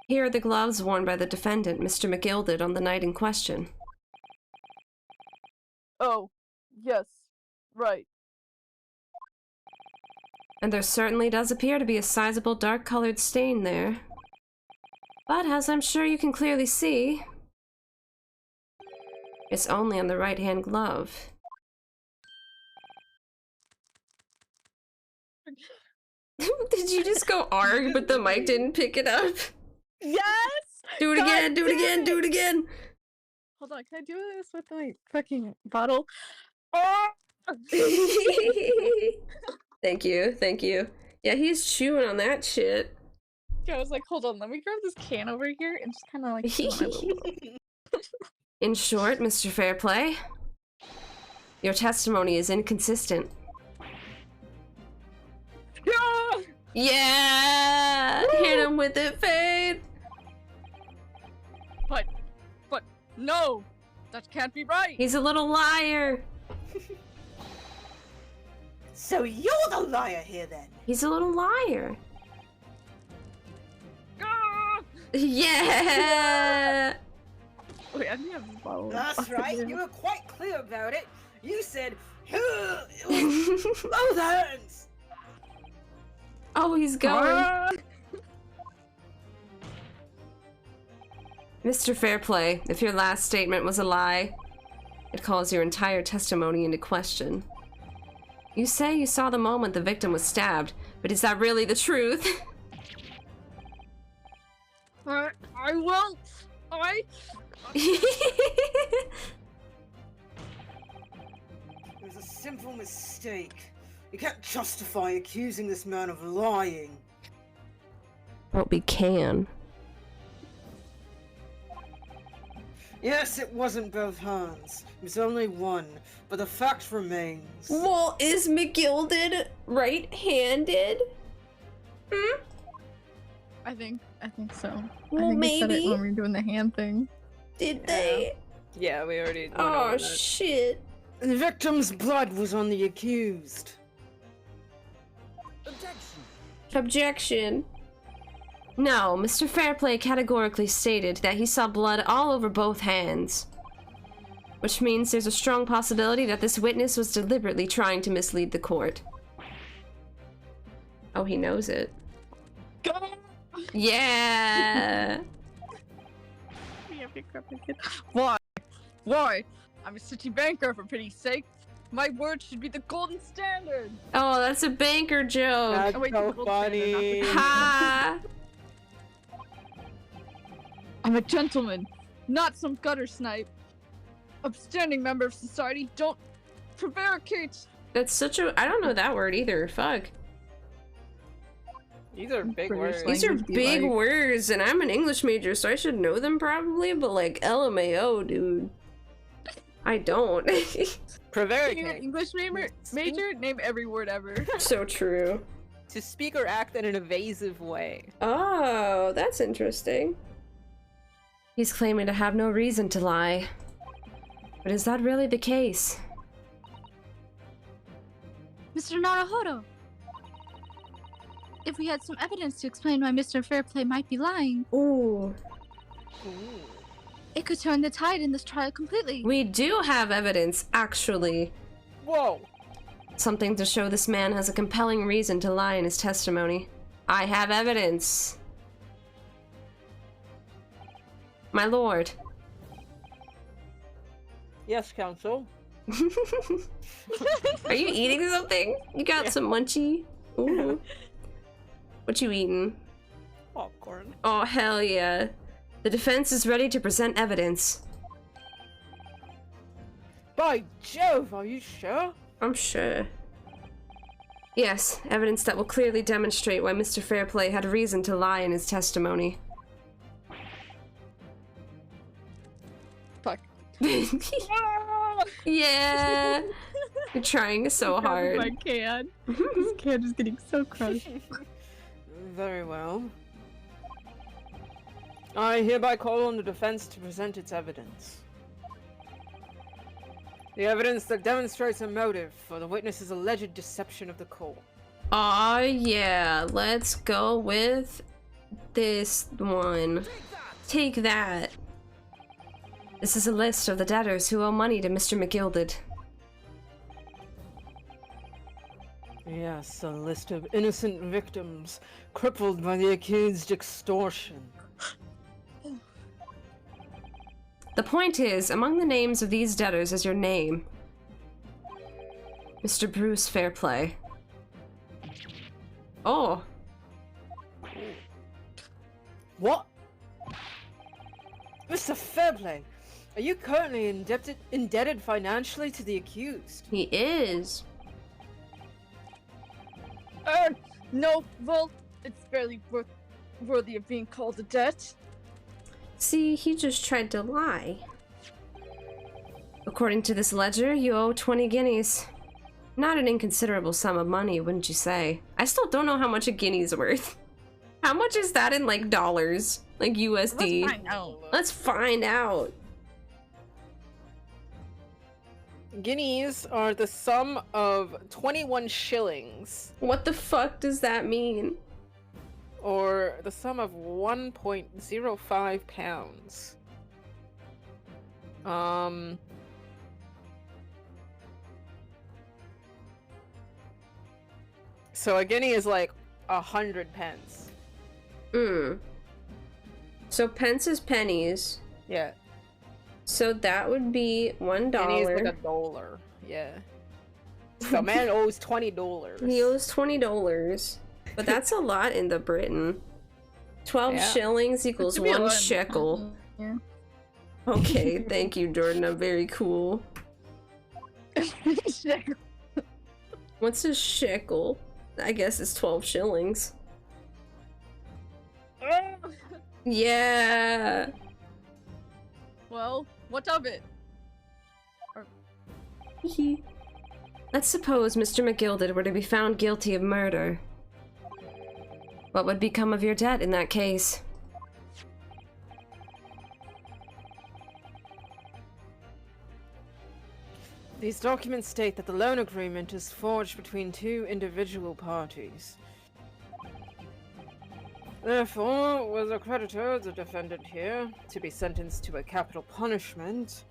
Here are the gloves worn by the defendant, Mr. McGilded, on the night in question. Oh, yes, right. And there certainly does appear to be a sizable dark-colored stain there. But as I'm sure you can clearly see, it's only on the right-hand glove. Did you just go arg, but the mic didn't pick it up? Yes! Do it God again, do it damn again, it! do it again! Hold on, can I do this with my fucking bottle? Oh! Thank you, thank you. Yeah, he's chewing on that shit. Yeah, I was like, hold on, let me grab this can over here and just kind of like chew on it a little bit. In short, Mr. Fairplay, your testimony is inconsistent. Yeah! Yeah! Woo! Hit him with it, Fade! But no! That can't be right! He's a little liar! So you're the liar here then? He's a little liar. Ah! Yeah! Wait, I didn't have this bottle. That's right, you were quite clear about it. You said, both hands! Oh, he's going. Ah! Mr. Fairplay, if your last statement was a lie, it calls your entire testimony into question. You say you saw the moment the victim was stabbed, but is that really the truth? I won't! simple mistake. You can't justify accusing this man of lying. But we can. Yes, it wasn't both hands. It was only one, but the fact remains. Well, is McGilded right-handed? Hmm? I think so. Well, I think we said it maybe. when we were doing the hand thing. Did they? Yeah, we already went Oh, over that. shit. The victim's blood was on the accused. Objection. No, Mr. Fairplay categorically stated that he saw blood all over both hands. Which means there's a strong possibility that this witness was deliberately trying to mislead the court. Oh, he knows it. Yeah! Why? Why? I'm a city banker, for pity's sake. My word should be the golden standard. Oh, that's a banker joke! That's Oh, wait, so the gold standard, not the funny. Ha! I'm a gentleman, not some gutter snipe. Upstanding member of society. Don't prevaricate. That's such a- I don't know that word either, fuck. These are big British words. These are Language be big like- words, and I'm an English major, so I should know them probably, but like, LMAO, dude. I don't. You're an Prevaricate. English major? Name every word ever. So true. To speak or act in an evasive way. Oh, that's interesting. He's claiming to have no reason to lie. But is that really the case? Mr. Naruhodo, if we had some evidence to explain why Mr. Fairplay might be lying, Ooh. it could turn the tide in this trial completely. We do have evidence, actually. Whoa! Something to show this man has a compelling reason to lie in his testimony. I have evidence. My lord. Yes, counsel. Are you eating something? You got some munchie? Ooh. What you eating? Popcorn. Oh, hell yeah. The defense is ready to present evidence. By Jove, are you sure? I'm sure. Yes, evidence that will clearly demonstrate why Mr. Fairplay had reason to lie in his testimony. Fuck. Yeah! You're trying so hard. My can. This can is getting so crushed. Very well. I hereby call on the defense to present its evidence. The evidence that demonstrates a motive for the witness's alleged deception of the court. Aw, yeah. Let's go with this one. Take that. This is a list of the debtors who owe money to Mr. McGilded. Yes, a list of innocent victims crippled by the accused extortion. The point is, among the names of these debtors is your name. Mr. Bruce Fairplay. Oh. What? Mr. Fairplay, are you currently indebted financially to the accused? He is. No, well, it's barely worthy of being called a debt. See, he just tried to lie. According to this ledger, you owe 20 guineas. Not an inconsiderable sum of money, wouldn't you say? I still don't know how much a guinea's worth. How much is that in, like, dollars? Like, USD? Let's find out. Let's find out. Guineas are the sum of 21 shillings, What the fuck does that mean? or the sum of 1.05 pounds. So a guinea is like 100 pence. So pence is pennies. Yeah. So that would be $1. Guinea is like $1. Yeah. So man owes $20. He owes $20. But that's a lot in the Britain. 12 Yeah. shillings equals Could be a 1 lot. shekel. Yeah. Okay, thank you, Jordan. I'm very cool. What's a shekel? I guess it's 12 shillings. Yeah. Well, what of it? Let's suppose Mr. McGilded were to be found guilty of murder. What would become of your debt in that case? These documents state that the loan agreement is forged between two individual parties. Therefore, was a creditor, the defendant here, to be sentenced to a capital punishment,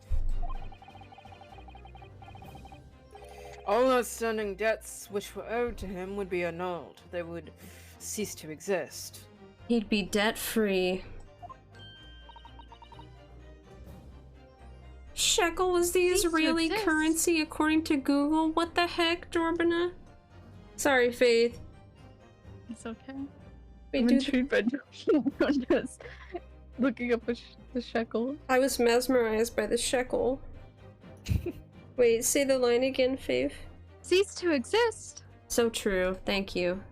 all outstanding debts which were owed to him would be annulled. They would cease to exist. He'd be debt-free. Shekel was the Cease to Israeli exist. currency according to Google. What the heck, Jorbana? Sorry, Faith. It's okay. Wait, I'm dude, intrigued by just looking up the shekel. I was mesmerized by the shekel. Wait, say the line again, Faith. Cease to exist. So true, thank you.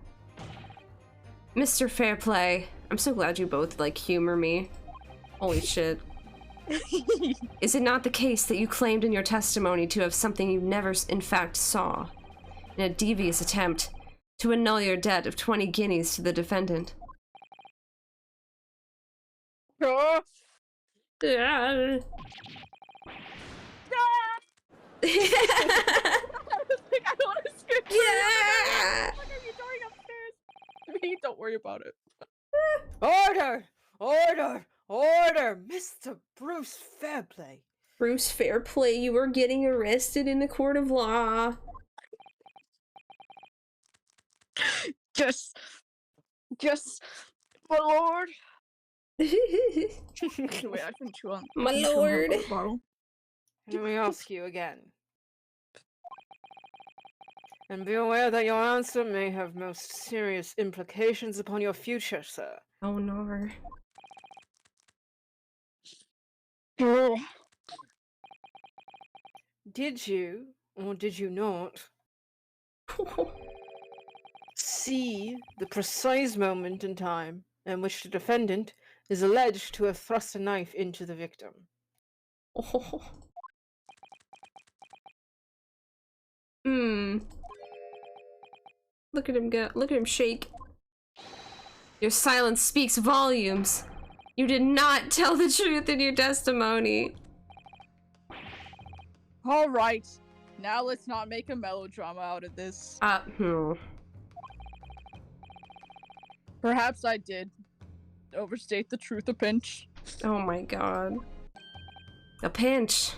Mr. Fairplay, I'm so glad you both, like, humor me. Holy shit. Is it not the case that you claimed in your testimony to have something you never in fact saw, in a devious attempt to annul your debt of 20 guineas to the defendant? Oh, Yeah. I was like, I don't want to scream. Yeah. What are you doing upstairs? Me, don't worry about it. Order! Order! Order! Mr. Bruce Fairplay! Bruce Fairplay, you are getting arrested in the court of law. Just, my lord. My Wait, I can chew on. I can chew on lord. the bottle. Let me ask you again. And be aware that your answer may have most serious implications upon your future, sir. Oh no. Oh, Did you, or did you not, see the precise moment in time in which the defendant is alleged to have thrust a knife into the victim? Hmm. Look at him go. Look at him shake. Your silence speaks volumes. You did not tell the truth in your testimony. all right. Now let's not make a melodrama out of this. Perhaps I did overstate the truth a pinch. Oh my god. A pinch.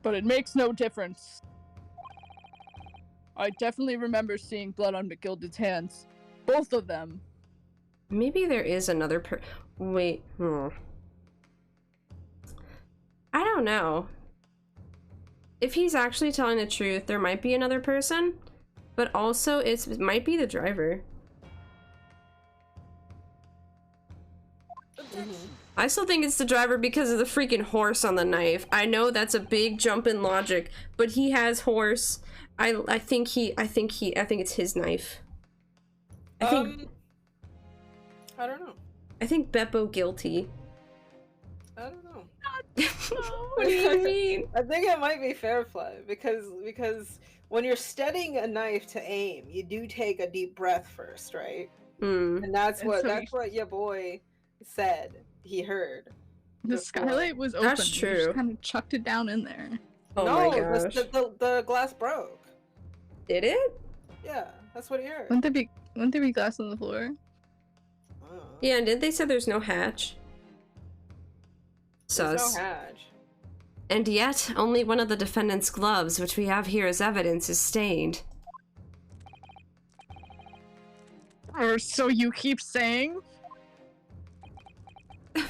But it makes no difference. I definitely remember seeing blood on McGilded's hands. Both of them. Maybe there is another wait, I don't know. If he's actually telling the truth, there might be another person, but also it might be the driver. I still think it's the driver because of the freaking horse on the knife. I know that's a big jump in logic, but he has horse. I think it's his knife. I don't know. I think Beppo guilty. I don't know. What do you mean? I think it might be fair play because when you're steadying a knife to aim, you do take a deep breath first, right? Hmm. And that's And what so what your boy said he heard. The Before. skylight was open. That's You true. just kind of chucked it down in there. Oh no, my gosh. the glass broke. Did it? Yeah, that's what he heard. Wouldn't there be glass on the floor? Oh. Yeah, and didn't they say there's no hatch? There's Sus. no hatch. And yet, only one of the defendant's gloves, which we have here as evidence, is stained. Or so you keep saying?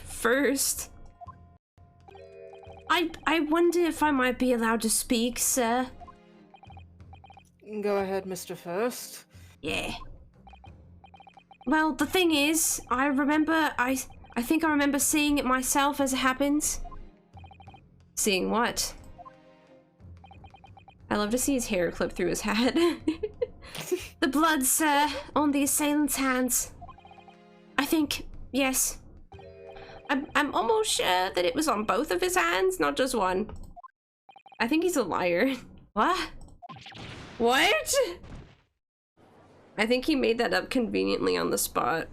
First. I wonder if I might be allowed to speak, sir. Go ahead, Mr. First. Yeah. Well, the thing is, I think I remember seeing it myself as it happens. Seeing what? I love to see his hair clip through his hat. The blood, sir, on the assailant's hands. I think, yes. I'm almost sure that it was on both of his hands, not just one. I think he's a liar. What? What? I think he made that up conveniently on the spot.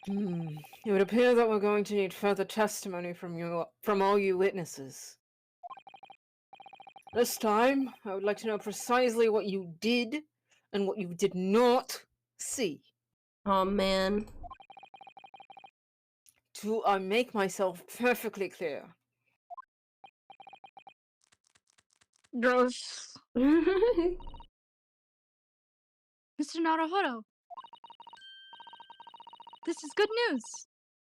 It would appear that we're going to need further testimony from all you witnesses. This time, I would like to know precisely what you did and what you did not see. Oh man. Do I make myself perfectly clear? Gross. Mr. Naruhodo. This is good news.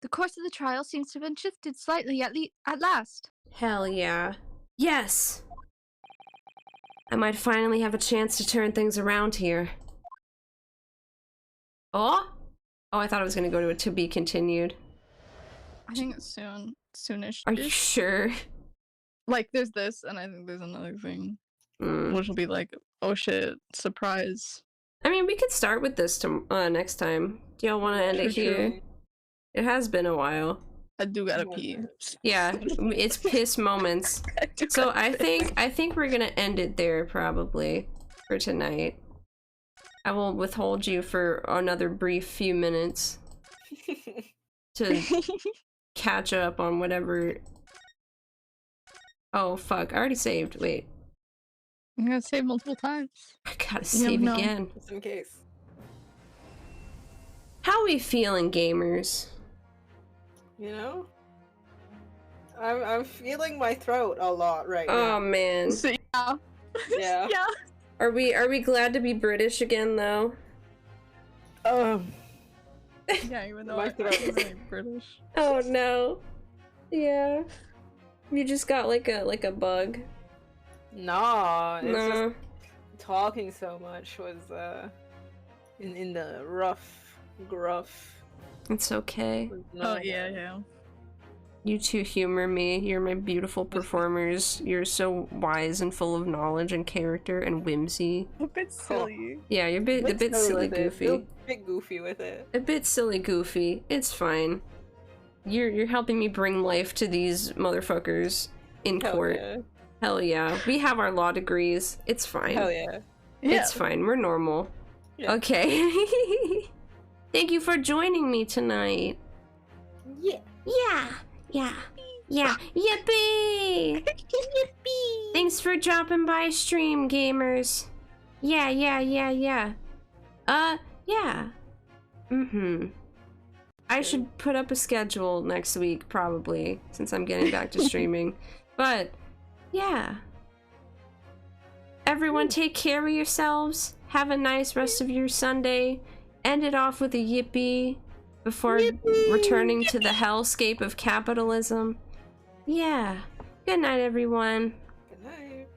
The course of the trial seems to have been shifted slightly at last. Hell yeah. Yes! I might finally have a chance to turn things around here. Oh? Oh, I thought I was gonna go to a to be continued. I think it's soonish. Are you sure? Like, there's this, and I think there's another thing, Mm. which will be like, oh shit, surprise. I mean, we could start with this next time. Do y'all want to end it here? It has been a while. I do gotta pee. Yeah, it's piss moments. So I think we're gonna end it there probably for tonight. I will withhold you for another brief few minutes to catch up on whatever. Oh fuck! I already saved. Wait, I'm gonna save multiple times. I gotta You never save know. again. Just in case. How we feeling, gamers? You know? I'm feeling my throat a lot right Oh now. man, So, yeah. Yeah. Yeah. are we glad to be British again though? Yeah, even though My I'm throat. really British. Oh no. Yeah. You just got like a bug. Nah, it's No. just talking so much was in the gruff. It's okay. was Oh normal. yeah. You two humor me. You're my beautiful performers. You're so wise and full of knowledge and character and whimsy. A bit silly. Yeah, you're a bit silly goofy. You're a bit goofy with it. A bit silly goofy. It's fine. You're helping me bring life to these motherfuckers in Hell court. yeah. Hell yeah. We have our law degrees. It's fine. Hell yeah. Yeah. It's fine. We're normal. Yeah. Okay. Thank you for joining me tonight. Yeah. Yeah. Yeah. Yeah. Yippee! Yippee! Thanks for dropping by stream, gamers. Yeah. Yeah. Mm-hmm. I should put up a schedule next week, probably, since I'm getting back to streaming. But, yeah. Everyone take care of yourselves. Have a nice rest of your Sunday. End it off with a yippee before returning to the hellscape of capitalism. Yeah. Good night, everyone.